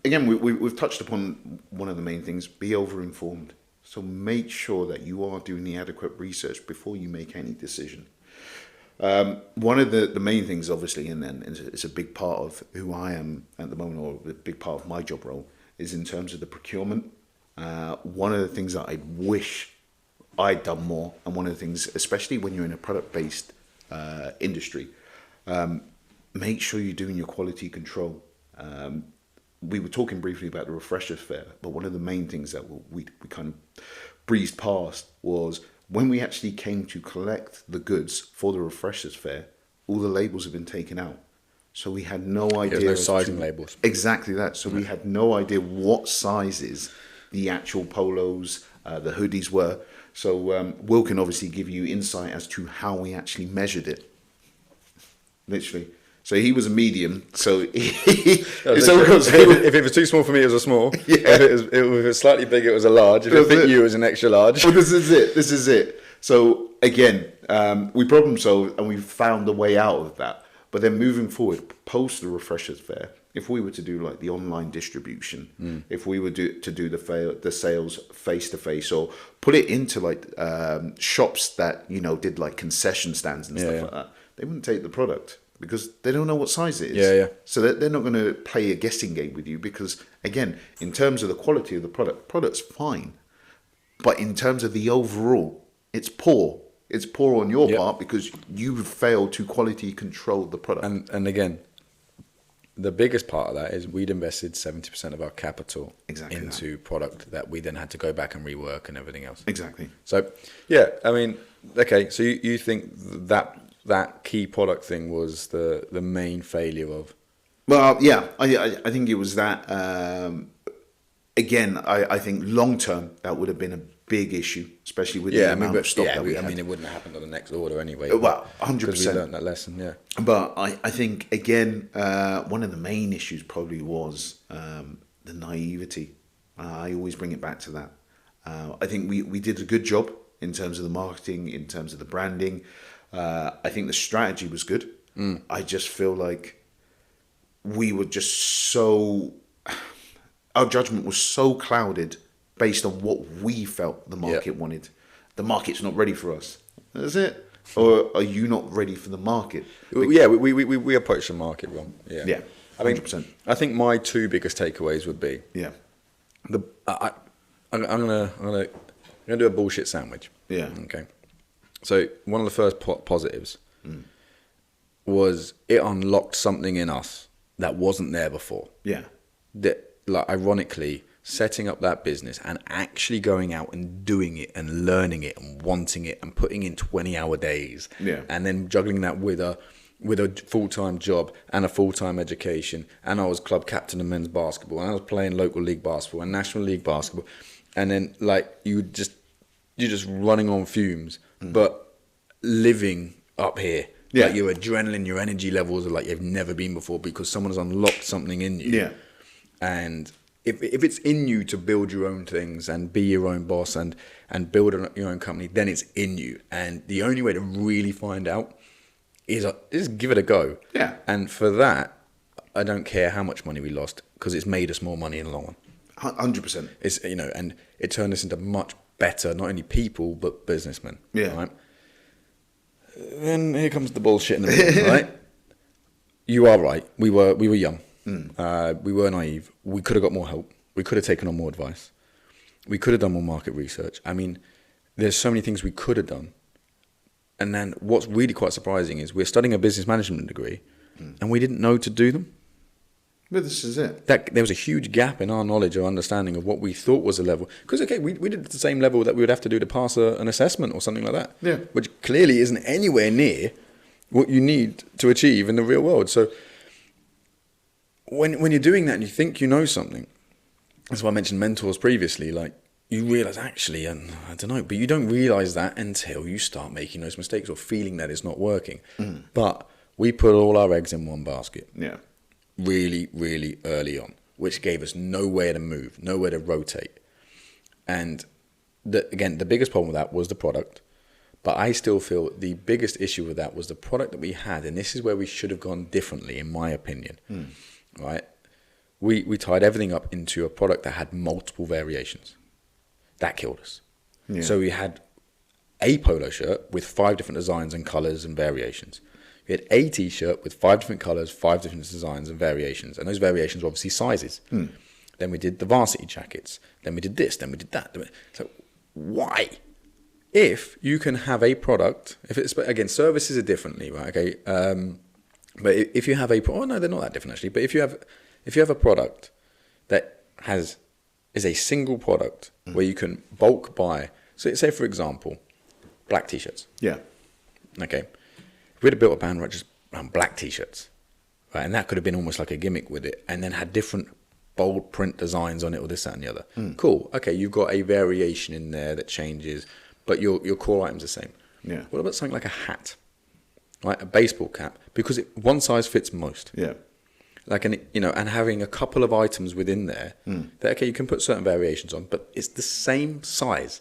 Again, we've touched upon one of the main things, be over-informed. So make sure that you are doing the adequate research before you make any decision. One of the main things, obviously, and it's a big part of who I am at the moment, or a big part of my job role, is in terms of the procurement. One of the things that I wish I'd done more, and one of the things, especially when you're in a product-based industry, make sure you're doing your quality control. We were talking briefly about the Refreshers Fair, but one of the main things that we kind of breezed past was when we actually came to collect the goods for the Refreshers Fair, all the labels have been taken out. So we had no idea. There's no sizing labels. Exactly that. So we had no idea what sizes the actual polos, the hoodies were. So Will can obviously give you insight as to how we actually measured it. Literally. So he was a medium. So if it was too small for me, it was a small. Yeah. If it was slightly big, it was a large. If it fit you, it was an extra large. Well, this is it. So again, we problem solved and we found a way out of that. But then moving forward, post the Refreshers Fair, if we were to do like the online distribution, if we were to do the sales face to face, or put it into like shops that did like concession stands and stuff like that, they wouldn't take the product because they don't know what size it is. Yeah. So they're not going to play a guessing game with you because again, in terms of the quality of the product's fine, but in terms of the overall, it's poor. It's poor on your part because you failed to quality control the product. And again, the biggest part of that is we'd invested 70% of our capital into product that we then had to go back and rework and everything else. Exactly. So, yeah, I mean, okay, so you think that key product thing was the main failure of? Well, yeah, I think it was that. Again, I think long term that would have been a big issue, especially with the amount of stock that we had. I mean, it wouldn't have happened on the next order anyway. Well, 100%. Because we learned that lesson, yeah. But I think, again, one of the main issues probably was the naivety. I always bring it back to that. I think we did a good job in terms of the marketing, in terms of the branding. I think the strategy was good. I just feel like we were just so... Our judgment was so clouded based on what we felt the market wanted. The market's not ready for us. That's it. Or are you not ready for the market? Yeah, we approached the market wrong. Yeah. I mean, 100%. I think my two biggest takeaways would be I'm gonna do a bullshit sandwich. Yeah. Okay. So one of the first positives was it unlocked something in us that wasn't there before. Yeah. That, like, ironically, setting up that business and actually going out and doing it and learning it and wanting it and putting in 20-hour days, and then juggling that with a full-time job and a full-time education, and I was club captain of men's basketball, and I was playing local league basketball and national league basketball, and then like you're just running on fumes, but living up here. Like your adrenaline, your energy levels are like you've never been before because someone has unlocked something in you. Yeah. And if it's in you to build your own things and be your own boss and build your own company, then it's in you. And the only way to really find out is give it a go. Yeah. And for that, I don't care how much money we lost because it's made us more money in the long run. 100%. It's and it turned us into much better, not only people but businessmen. Yeah. Right. Then here comes the bullshit in the middle, right? You are right. We were young. We were naive. We could have got more help. We could have taken on more advice. We could have done more market research. I mean, there's so many things we could have done. And then what's really quite surprising is we're studying a business management degree and we didn't know to do them. But this is it. There was a huge gap in our knowledge or understanding of what we thought was a level. Because, okay, we did the same level that we would have to do to pass an assessment or something like that. Yeah. Which clearly isn't anywhere near what you need to achieve in the real world. So when you're doing that and you think you know something, that's why I mentioned mentors previously, like, you realize actually, and I don't know, but you don't realize that until you start making those mistakes or feeling that it's not working. But we put all our eggs in one basket. Yeah. Really, really early on, which gave us nowhere to move, nowhere to rotate. And again, the biggest problem with that was the product. But I still feel the biggest issue with that was the product that we had. And this is where we should have gone differently, in my opinion. Right? We tied everything up into a product that had multiple variations. That killed us. Yeah. So we had a polo shirt with 5 different designs and colors and variations. We had a t-shirt with 5 different colors, 5 different designs and variations. And those variations were obviously sizes. Then we did the varsity jackets. Then we did this. Then we did that. So why? If you can have a product, if it's, again, services are differently, right? Okay. But if you have no, they're not that different actually. But if you have a product that is a single product where you can bulk buy, so say for example, black t-shirts. Yeah. Okay. If we'd have built a band right just around black t-shirts, right, and that could have been almost like a gimmick with it, and then had different bold print designs on it or this, that, and the other. Cool. Okay, you've got a variation in there that changes, but your core item's the same. Yeah. What about something like a hat, right? A baseball cap, because one size fits most. Yeah. Like and having a couple of items within there that, okay, you can put certain variations on, but it's the same size.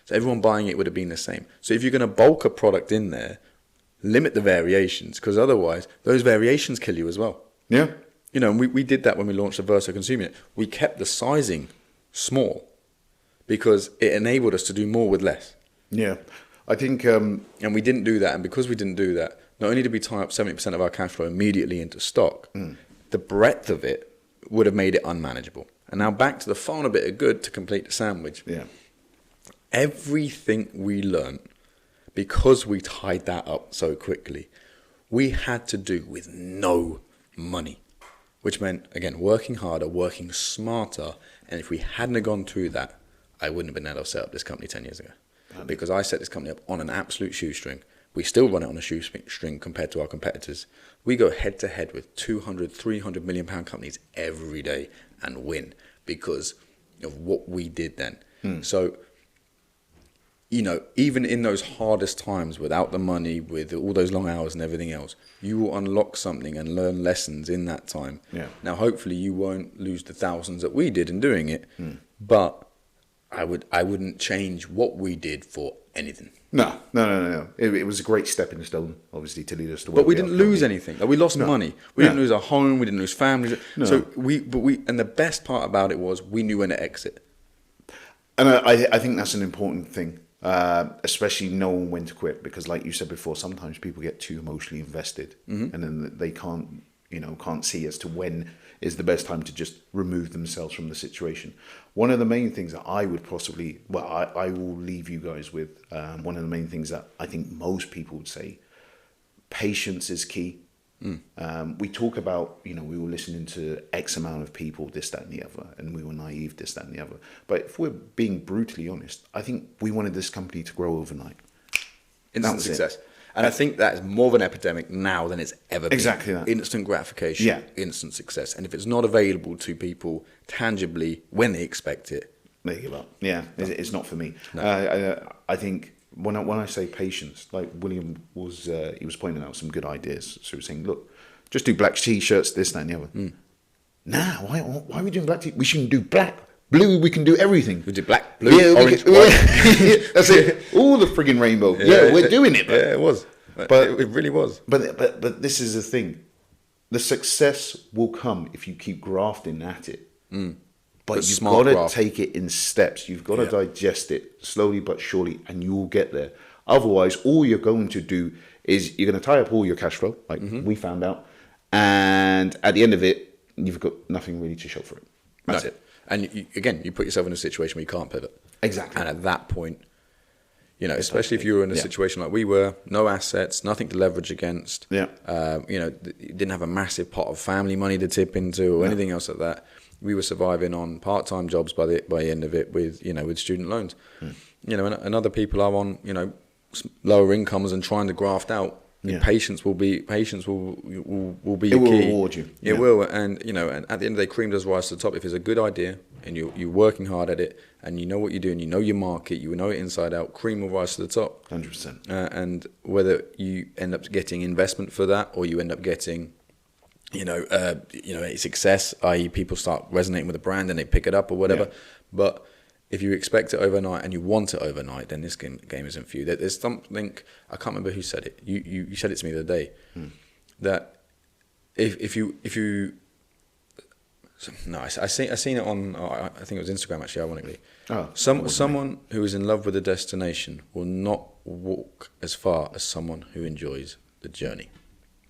So everyone buying it would have been the same. So if you're going to bulk a product in there, limit the variations, because otherwise those variations kill you as well. Yeah. And we did that when we launched the Verso Consumer Unit. We kept the sizing small because it enabled us to do more with less. Yeah. I think... and we didn't do that. And because we didn't do that, not only did we tie up 70% of our cash flow immediately into stock, the breadth of it would have made it unmanageable. And now back to the final bit of good to complete the sandwich. Yeah. Everything we learned, because we tied that up so quickly, we had to do with no money, which meant, again, working harder, working smarter. And if we hadn't have gone through that, I wouldn't have been able to set up this company 10 years ago. Because I set this company up on an absolute shoestring. We still run it on a shoestring compared to our competitors. We go head to head with 200, 300 million pound companies every day and win because of what we did then. So, even in those hardest times without the money, with all those long hours and everything else, you will unlock something and learn lessons in that time. Yeah. Now, hopefully you won't lose the thousands that we did in doing it, but I wouldn't change what we did for anything. No. It was a great stepping stone, obviously, to lead us to where But we didn't lose anything. Like, we lost money. We didn't lose our home. We didn't lose families. No. So and the best part about it was we knew when to exit. And I think that's an important thing, especially knowing when to quit, because like you said before, sometimes people get too emotionally invested, and then they can't see as to when is the best time to just remove themselves from the situation. One of the main things that I would I will leave you guys with, one of the main things that I think most people would say, patience is key. We talk about, we were listening to X amount of people, this, that, and the other, and we were naive, this, that, and the other. But if we're being brutally honest, I think we wanted this company to grow overnight. Instant success. And I think that is more of an epidemic now than it's ever been. Exactly that. Instant gratification, instant success. And if it's not available to people tangibly when they expect it, they give up. Yeah, it's not for me. No. I think when I say patience, like William was, he was pointing out some good ideas. So he was saying, look, just do black t-shirts, this, that, and the other. Nah, why are we doing black t-shirts? We shouldn't do black. Blue, we can do everything. We do black, blue, orange, white. That's it. All the friggin' rainbow. Yeah, we're doing it. It was. But it really was. But this is the thing. The success will come if you keep grafting at it. But you've got to take it in steps. You've got to digest it slowly but surely, and you will get there. Otherwise, all you're going to do is you're going to tie up all your cash flow, like we found out. And at the end of it, you've got nothing really to show for it. That's it. And you put yourself in a situation where you can't pivot. Exactly. And at that point, You know, especially if you were in a situation like we were, no assets, nothing to leverage against. Yeah. You know, you didn't have a massive pot of family money to tip into or anything else like that. We were surviving on part-time jobs by the end of it with student loans. You know, and other people are on, you know, lower incomes and trying to graft out. Patience will be your key. It will reward you. It will, and you know, and at the end of the day, cream does rise to the top. If it's a good idea and you're working hard at it, and you know what you're doing, you know your market, you know it inside out, cream will rise to the top. 100%. And whether you end up getting investment for that, or you end up getting, a success, i.e., people start resonating with the brand and they pick it up or whatever. But if you expect it overnight and you want it overnight, then this game isn't for you. There's something, I can't remember who said it. You said it to me the other day, that if you no, I seen it on, I think it was Instagram actually, ironically. Someone who is in love with a destination will not walk as far as someone who enjoys the journey.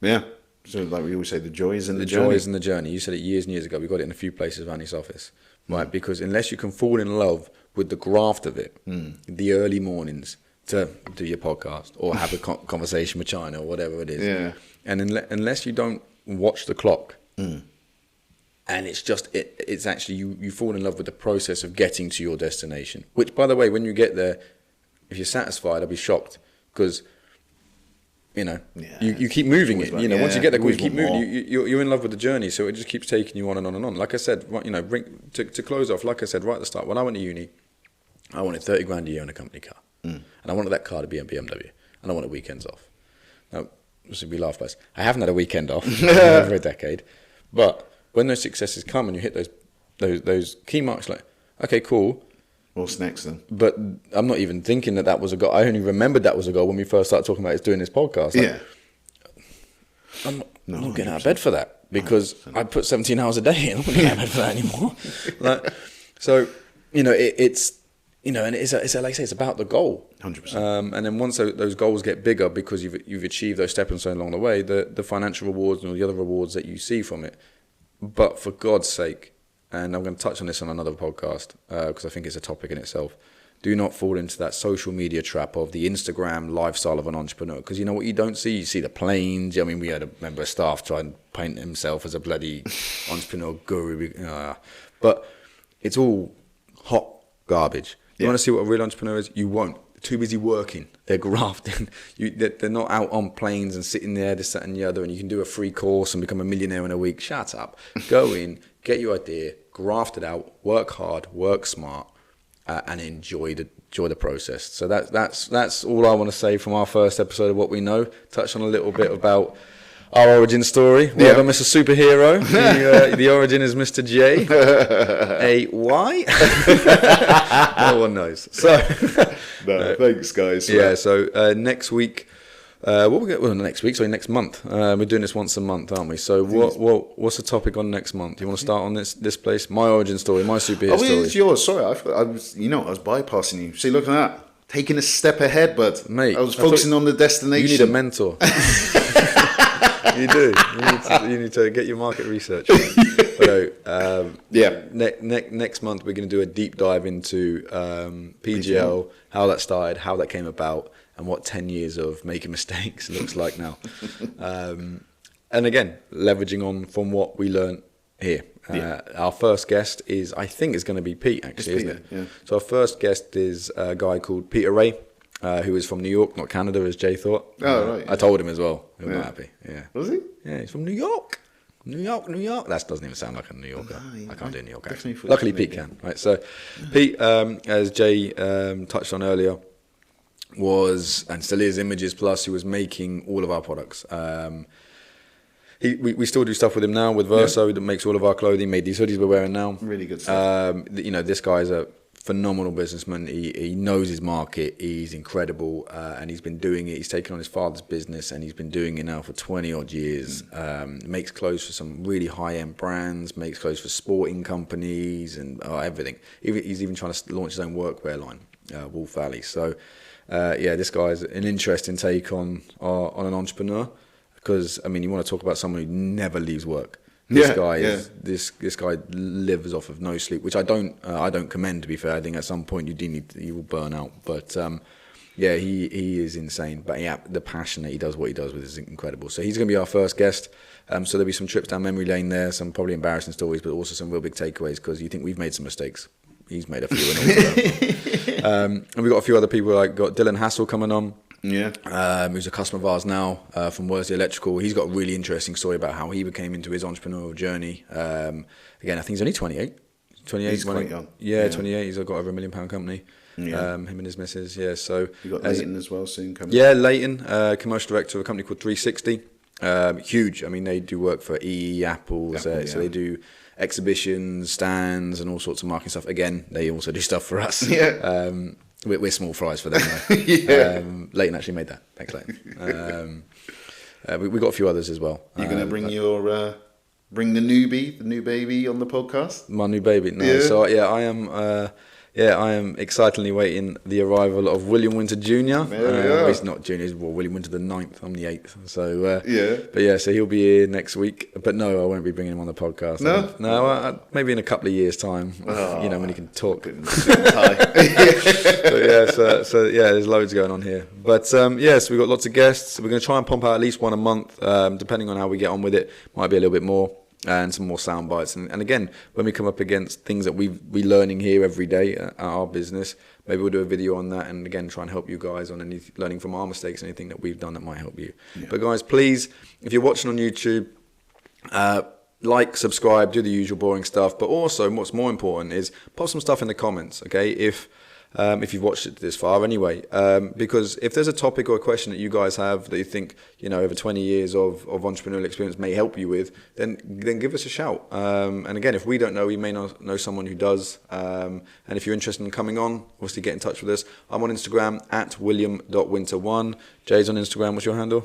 Yeah. So like we always say, the joy is in the journey. The joy is in the journey. You said it years and years ago. We got it in a few places around this office. Right, because unless you can fall in love with the graft of it, the early mornings to do your podcast or have a conversation with China or whatever it is, and unless you don't watch the clock, and it's actually you fall in love with the process of getting to your destination. Which, by the way, when you get there, if you're satisfied, I'll be shocked because. You know, you keep moving it. You know, once you get there, you keep moving. You're in love with the journey, so it just keeps taking you on and on and on. Like I said, to close off. Like I said right at the start, when I went to uni, I wanted 30 grand a year in a company car, and I wanted that car to be a BMW, and I wanted weekends off. Now, this would be laugh first. I haven't had a weekend off over a decade, but when those successes come and you hit those key marks, like okay, cool. What's next then? But I'm not even thinking that was a goal. I only remembered that was a goal when we first started talking about doing this podcast. I'm not getting out of bed for that because I put 17 hours a day in. I'm not getting out of bed for that anymore. So, you know, it's you know, and it's like I say, it's about the goal. 100%. And then once those goals get bigger because you've achieved those stepping stones along the way, the financial rewards and all the other rewards that you see from it. But for God's sake, and I'm going to touch on this on another podcast because I think it's a topic in itself. Do not fall into that social media trap of the Instagram lifestyle of an entrepreneur. Because you know what you don't see? You see the planes. I mean, we had a member of staff try and paint himself as a bloody entrepreneur guru. But it's all hot garbage. You want to see what a real entrepreneur is? You won't. They're too busy working. They're grafting. They're not out on planes and sitting there, this, that, and the other, and you can do a free course and become a millionaire in a week. Shut up. Go in, get your idea, graft it out, work hard, work smart, and enjoy the process. So that's all I want to say from our first episode of What We Know. Touch on a little bit about our origin story. Well done, Mr. Superhero. The origin is Mr. J. A Y. No one knows. So thanks, guys. Yeah. So next week. Next week, sorry, next month. We're doing this once a month, aren't we? So what's the topic on next month? You want to start on this place? My origin story, my superhero story. It's yours. Sorry, I was bypassing you. See, look at that. Taking a step ahead, but mate, I was focusing on the destination. You need a mentor. You do. You need to get your market research. Next month we're going to do a deep dive into PGL, how that started, how that came about, and what 10 years of making mistakes looks like now. And again, leveraging on from what we learned here. Our first guest is going to be Pete, actually, isn't it? Yeah. So our first guest is a guy called Peter Ray, who is from New York, not Canada, as Jay thought. Oh, right. I told him as well. He was not happy. Yeah. Was he? Yeah, he's from New York. New York. That doesn't even sound like a New Yorker. I can't do a New York accent. Luckily, Pete can. Right. So, Pete, as Jay touched on earlier, was and still is Images Plus, who was making all of our products. We still do stuff with him now with Verso that makes all of our clothing. Made these hoodies we're wearing now. Really good stuff. This guy's a phenomenal businessman. He knows his market. He's incredible, and he's been doing it. He's taken on his father's business, and he's been doing it now for 20 odd years. Makes clothes for some really high end brands. Makes clothes for sporting companies and everything. He's even trying to launch his own workwear line, Wolf Valley. So, this guy's an interesting take on an entrepreneur. Because you want to talk about someone who never leaves work. This guy lives off of no sleep, which I don't commend. To be fair, I think at some point you will burn out. But Yeah, he is insane. But yeah, the passion that he does what he does with is incredible. So he's going to be our first guest. So there'll be some trips down memory lane there, some probably embarrassing stories, but also some real big takeaways because you think we've made some mistakes. He's made a few. And we've got a few other people, like got Dylan Hassel coming on. Yeah. Who's a customer of ours now from Worsley Electrical. He's got a really interesting story about how he became into his entrepreneurial journey. Again, I think he's only 28. 28. He's quite young. Yeah, 28. He's got over $1 million company. Yeah. Him and his missus. Yeah, so You got Leighton as well soon coming. yeah, Leighton, commercial director of a company called 360. Huge. I mean, they do work for Apple, so they do exhibitions, stands, and all sorts of marketing stuff. Again, they also do stuff for us. Yeah. We're small fries for them. Though. Yeah. Leighton actually made that. Thanks, Leighton. We got a few others as well. You're gonna bring bring the new baby on the podcast. My new baby. No, Yeah. so yeah, I am excitedly waiting the arrival of William Winter Jr. There we are. He's not junior, he's William Winter the 9th. I'm the 8th. So Yeah. But yeah, so he'll be here next week. But no, I won't be bringing him on the podcast. No? Maybe in a couple of years' time. Oh. You know, when he can talk. Hi. So there's loads going on here. But yes, we've got lots of guests. We're going to try and pump out at least one a month, depending on how we get on with it. Might be a little bit more. And some more sound bites. And again, when we come up against things that we're learning here every day at our business, maybe we'll do a video on that and again try and help you guys on any learning from our mistakes, anything that we've done that might help you. Yeah. But guys, please, if you're watching on YouTube, like, subscribe, do the usual boring stuff. But also, what's more important is pop some stuff in the comments, okay? If you've watched it this far anyway, because if there's a topic or a question that you guys have that you think, over 20 years of entrepreneurial experience may help you with, then give us a shout. And again, if we don't know, we may not know someone who does. And if you're interested in coming on, obviously get in touch with us. I'm on Instagram at william.winter1. Jay's on Instagram. What's your handle?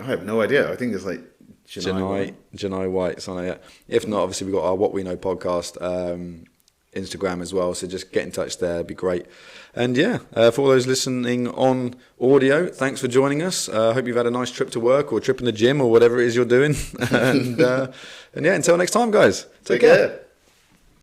I have no idea. I think it's like Janai White. Something like that. If not, obviously we've got our What We Know podcast Instagram as well, so just get in touch there, it'd be great. And yeah, for all those listening on audio, thanks for joining us. I hope you've had a nice trip to work or a trip in the gym or whatever it is you're doing. And yeah, until next time, guys, take care.